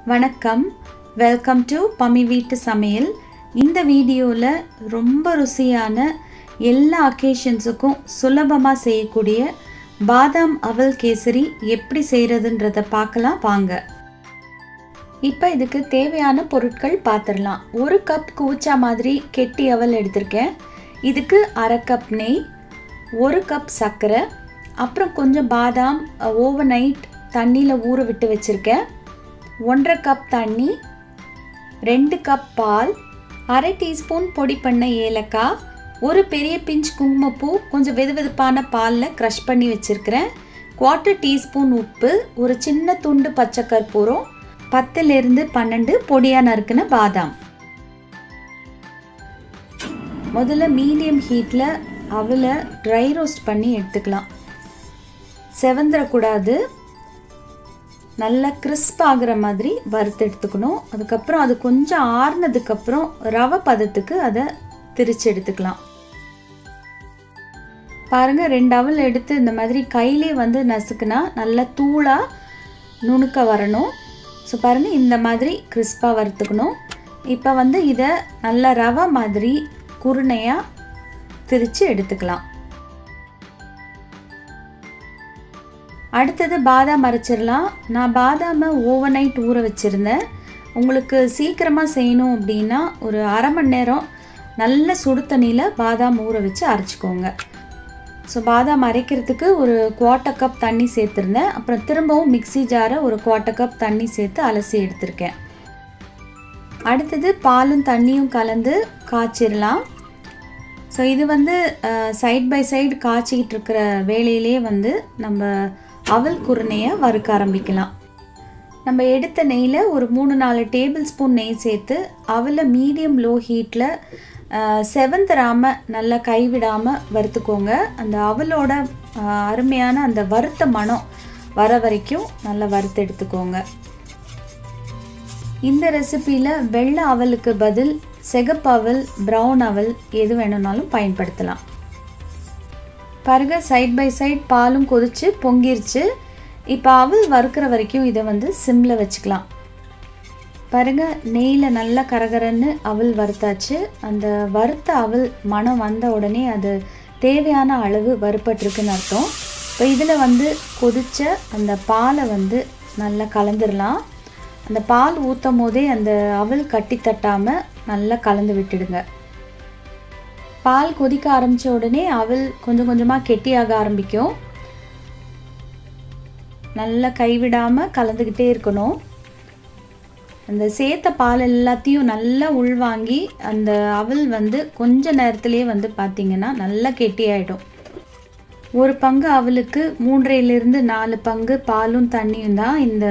வணக்கம், welcome to Pami Veetu Samayal. இந்த வீடியோல ரொம்ப ருசியான எல்லா அக்கேஷன்ஸுக்கும் சுலபமா செய்யக்கூடிய பாதாம் அவல் கேசரி எப்படி செய்யறதுன்றத பார்க்கலாம் வாங்க. இப்போ இதுக்கு தேவையான பொருட்கள் பார்த்துடலாம். 1 கப் கூச்சா மாதிரி கெட்டி அவல் எடுத்திருக்கேன். இதுக்கு 1/2 கப் நெய், 1 கப் சர்க்கரை, அப்புறம் கொஞ்சம் பாதாம் ஓவர் நைட் தண்ணியில் ஊற விட்டு வச்சுருக்கேன். 1/2 கப் தண்ணி, 2 கப் பால், 1/2 டீஸ்பூன் பொடி பண்ண ஏலக்காய், ஒரு பெரிய பிஞ்ச் குங்குமப்பூ கொஞ்சம் வெதுவெதுப்பான பாலில் க்ரஷ் பண்ணி வச்சுருக்கிறேன், 1/4 டீஸ்பூன் உப்பு, ஒரு சின்ன துண்டு பச்சை கற்பூரம், 10லிருந்து 12 பொடியாக நறுக்கின பாதாம். முதல்ல மீடியம் ஹீட்டில் அவலை ட்ரை ரோஸ்ட் பண்ணி எடுத்துக்கலாம். செவந்துடக்கூடாது, நல்லா கிறிஸ்ப் ஆகிற மாதிரி வறுத்து எடுத்துக்கணும். அதுக்கப்புறம் அது கொஞ்சம் ஆறுனதுக்கப்புறம் ரவை பதத்துக்கு அதை திரிச்சு எடுத்துக்கலாம். பாருங்கள், 2 அவல் எடுத்து இந்த மாதிரி கையிலே வந்து நசுக்குனா நல்லா தூளாக நுணுக்க வரணும். ஸோ பாருங்கள், இந்த மாதிரி கிறிஸ்பாக வறுத்துக்கணும். இப்போ வந்து இதை நல்லா ரவை மாதிரி குருணையாக திரிச்சு எடுத்துக்கலாம். அடுத்தது பாதாம் அரைச்சிடலாம். நான் பாதாமை ஓவர் நைட் ஊற வச்சுருந்தேன். உங்களுக்கு சீக்கிரமாக செய்யணும் அப்படின்னா ஒரு 1/2 மணி நேரம் நல்ல சுடு தண்ணியில் பாதாம் ஊற வச்சு அரைச்சிக்கோங்க. ஸோ பாதாம் அரைக்கிறதுக்கு ஒரு 1/4 கப் தண்ணி சேர்த்துருந்தேன். அப்புறம் திரும்பவும் மிக்ஸி ஜாரை ஒரு 1/4 கப் தண்ணி சேர்த்து அலசி எடுத்திருக்கேன். அடுத்தது பாலும் தண்ணியும் கலந்து காய்ச்சிடலாம். ஸோ இது வந்து சைட் பை சைடு காய்ச்சிக்கிட்டு இருக்கிற வேலையிலே வந்து நம்ம அவல் குருணையை வறுக்க ஆரம்பிக்கலாம். நம்ம எடுத்த நெய்யில் ஒரு 3-4 டேபிள் ஸ்பூன் நெய் சேர்த்து அவலை மீடியம் லோ ஹீட்டில் செவந்துடாமல் நல்லா கைவிடாமல் வறுத்துக்கோங்க. அந்த அவலோட அருமையான அந்த வறுத்த மணம் வர வரைக்கும் நல்லா வறுத்து எடுத்துக்கோங்க. இந்த ரெசிப்பியில் வெள்ளை அவலுக்கு பதில் சிகப்பு அவல், ப்ரௌன் அவல் எது வேணும்னாலும் பயன்படுத்தலாம். பாருங்க, சைட் பை சைட் பாலும் கொதிச்சு பொங்கிருச்சு. இப்போ அவல் வறுக்கிற வரைக்கும் இதை வந்து சிம்மில் வச்சுக்கலாம். பாருங்க, நெய்யில் நல்லா கரகரன்னு அவல் வறுத்தாச்சு. அந்த வறுத்த அவல் மணம் வந்த உடனே அது தேவையான அளவு வறுப்பட்டிருக்குன்னு அர்த்தம். இப்போ இதில் வந்து கொதிச்ச அந்த பாலை வந்து நல்லா கலந்துடலாம். அந்த பால் ஊற்றும் போதே அந்த அவல் கட்டி தட்டாமல் நல்லா கலந்து விட்டுடுங்க. பால் கொதிக்க ஆரம்பித்த உடனே அவல் கொஞ்சம் கொஞ்சமாக கெட்டியாக ஆரம்பிக்கும். நல்லா கைவிடாமல் கலந்துக்கிட்டே இருக்கணும். அந்த சேர்த்த பால் எல்லாத்தையும் நல்லா உள்வாங்கி அந்த அவல் வந்து கொஞ்ச நேரத்துலேயே வந்து பார்த்திங்கன்னா நல்லா கெட்டியாயிடும். 1 பங்கு அவலுக்கு 3லிருந்து 4 பங்கு பாலும் தண்ணியும் தான் இந்த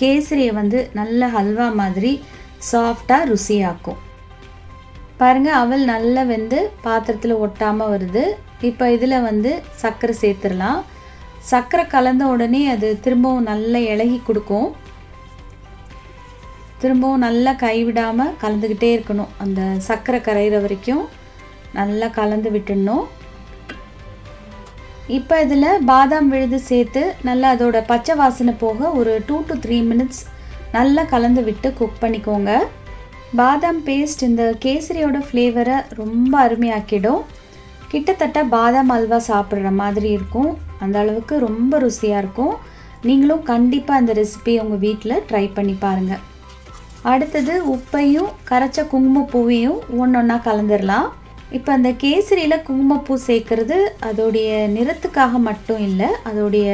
கேசரியை வந்து நல்ல ஹல்வா மாதிரி சாஃப்டாக ருசியாக்கும். பாருங்கள், அவல் நல்லா வெந்து பாத்திரத்தில் ஒட்டாமல் வருது. இப்போ இதில் வந்து சர்க்கரை சேர்த்துடலாம். சர்க்கரை கலந்த உடனே அது திரும்பவும் நல்லா இளகி கொடுக்கும். திரும்பவும் நல்லா கைவிடாமல் கலந்துக்கிட்டே இருக்கணும். அந்த சர்க்கரை கரையிற வரைக்கும் நல்லா கலந்து விட்டுடணும். இப்போ இதில் பாதாம் விழுது சேர்த்து நல்லா அதோட பச்சை வாசனை போக ஒரு 2 to 3 மினிட்ஸ் நல்லா கலந்து விட்டு குக் பண்ணிக்கோங்க. பாதாம் பேஸ்ட் இந்த கேசரியோட ஃப்ளேவரை ரொம்ப அருமையாக்கிடும். கிட்டத்தட்ட பாதாம் அல்வா சாப்பிட்ற மாதிரி இருக்கும். அந்த அளவுக்கு ரொம்ப ருசியாக இருக்கும். நீங்களும் கண்டிப்பாக இந்த ரெசிபி உங்கள் வீட்டில் ட்ரை பண்ணி பாருங்கள். அடுத்தது உப்பையும் கரைச்ச குங்குமப்பூவையும் ஒன்றா கலந்துடலாம். இப்போ அந்த கேசரியில் குங்குமப்பூ சேர்க்குறது அதோடைய நிறத்துக்காக மட்டும் இல்லை, அதோடைய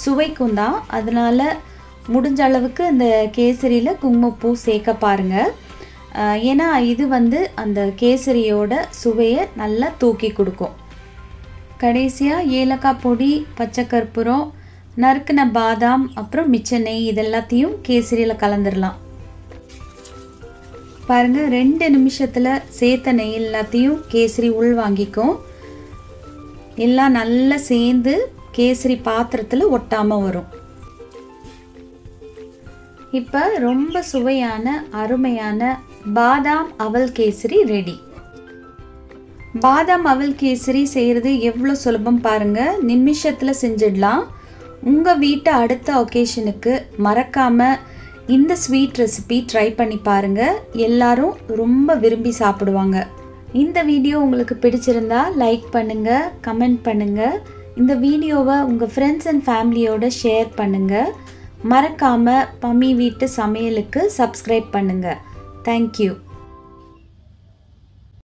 சுவைக்கும் தான். அதனால் முடிஞ்ச அளவுக்கு இந்த கேசரியில் குங்குமப்பூ சேர்க்க பாருங்கள். ஏன்னா இது வந்து அந்த கேசரியோட சுவையை நல்லா தூக்கி கொடுக்கும். கடைசியாக ஏலக்காய் பொடி, பச்சை கற்பூரம், நறுக்கின பாதாம், அப்புறம் மிச்ச நெய் இதெல்லாத்தையும் கேசரியில் கலந்துடலாம். பாருங்கள், 2 நிமிஷத்தில் சேர்த்த நெய் எல்லாத்தையும் கேசரி உள் வாங்கிக்கும். எல்லாம் நல்லா சேர்ந்து கேசரி பாத்திரத்தில் ஒட்டாமல் வரும். இப்போ ரொம்ப சுவையான அருமையான பாதாம் அவல் கேசரி ரெடி. பாதாம் அவல் கேசரி செய்கிறது எவ்வளோ சுலபம் பாருங்கள். நிமிஷத்தில் செஞ்சிடலாம். உங்கள் வீட்டை அடுத்த ஒகேஷனுக்கு மறக்காமல் இந்த ஸ்வீட் ரெசிபி ட்ரை பண்ணி பாருங்கள், எல்லாரும் ரொம்ப விரும்பி சாப்பிடுவாங்க. இந்த வீடியோ உங்களுக்கு பிடிச்சிருந்தா லைக் பண்ணுங்கள், கமெண்ட் பண்ணுங்கள். இந்த வீடியோவை உங்கள் ஃப்ரெண்ட்ஸ் அண்ட் ஃபேமிலியோட ஷேர் பண்ணுங்கள். மறக்காமல் பமி வீட்டு சமையலுக்கு சப்ஸ்கிரைப் பண்ணுங்கள். தேங்க்யூ.